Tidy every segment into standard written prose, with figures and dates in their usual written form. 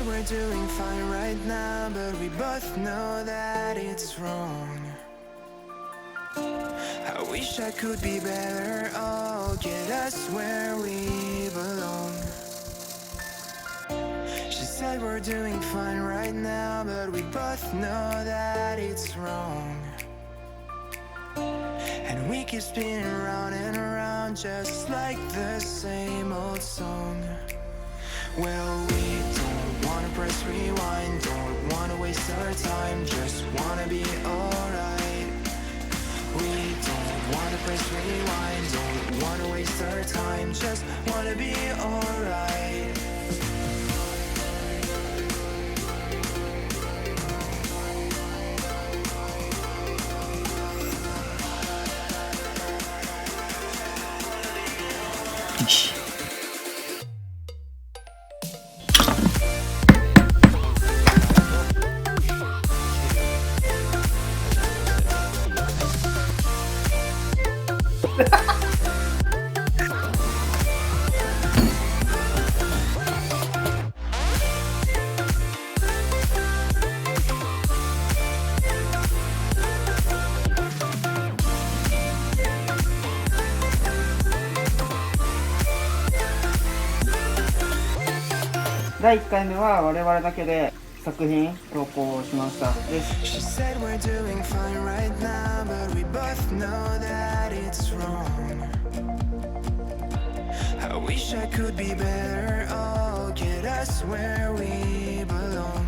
said we're doing fine right now, but we both know that it's wrong. I wish I could be better, oh, get us where we belong. She said we're doing fine right now, but we both know that it's wrong. And we keep spinning round and around just like the same old song. Well, we don't wanna press rewind, don't wanna waste our time, just wanna be alright. We don't wanna press rewind, don't wanna waste our time, just wanna be alright. Ish. 第1回目は我々だけで作品投稿しましたです。She said we're doing fine right now, but we both know that it's wrong. I wish I could be better, oh, get us where we belong.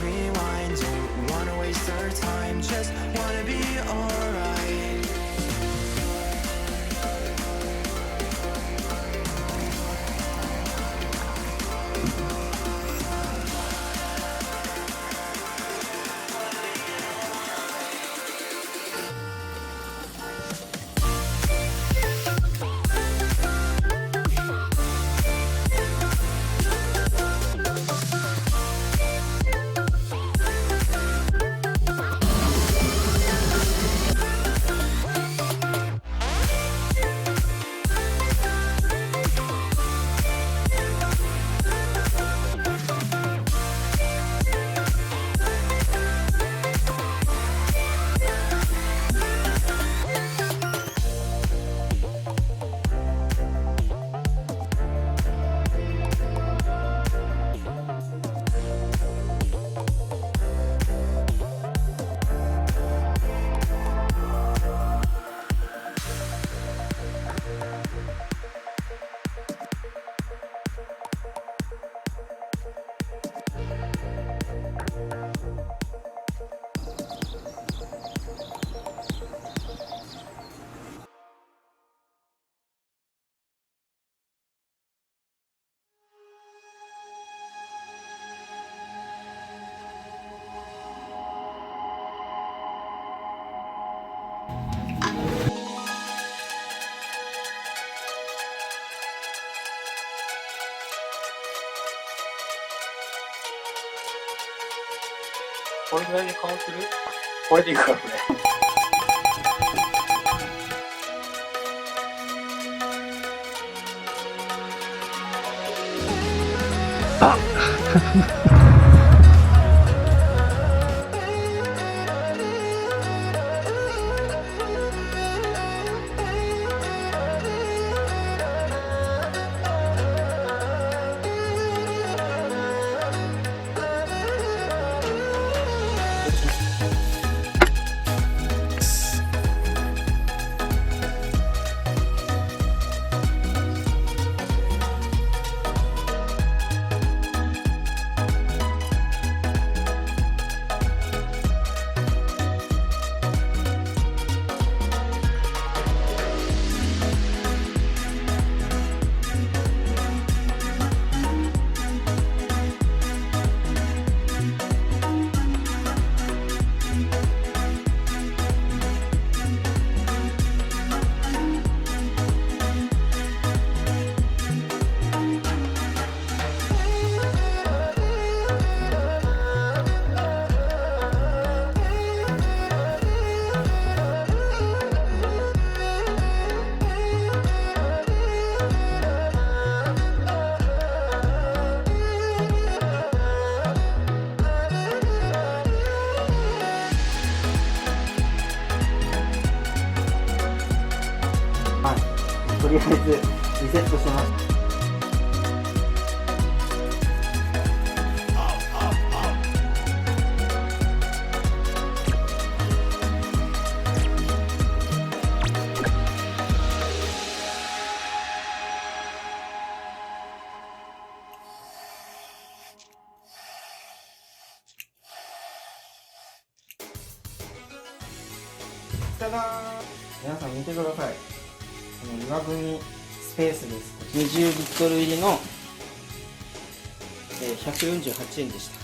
Rewind, don't wanna waste our time, just wanna be alright.これぐらいで顔する？これでいいかこれ。りあえずリセットしました。ただー、皆さん見てください。この岩組スペースです。20リットル入りの、148円でした。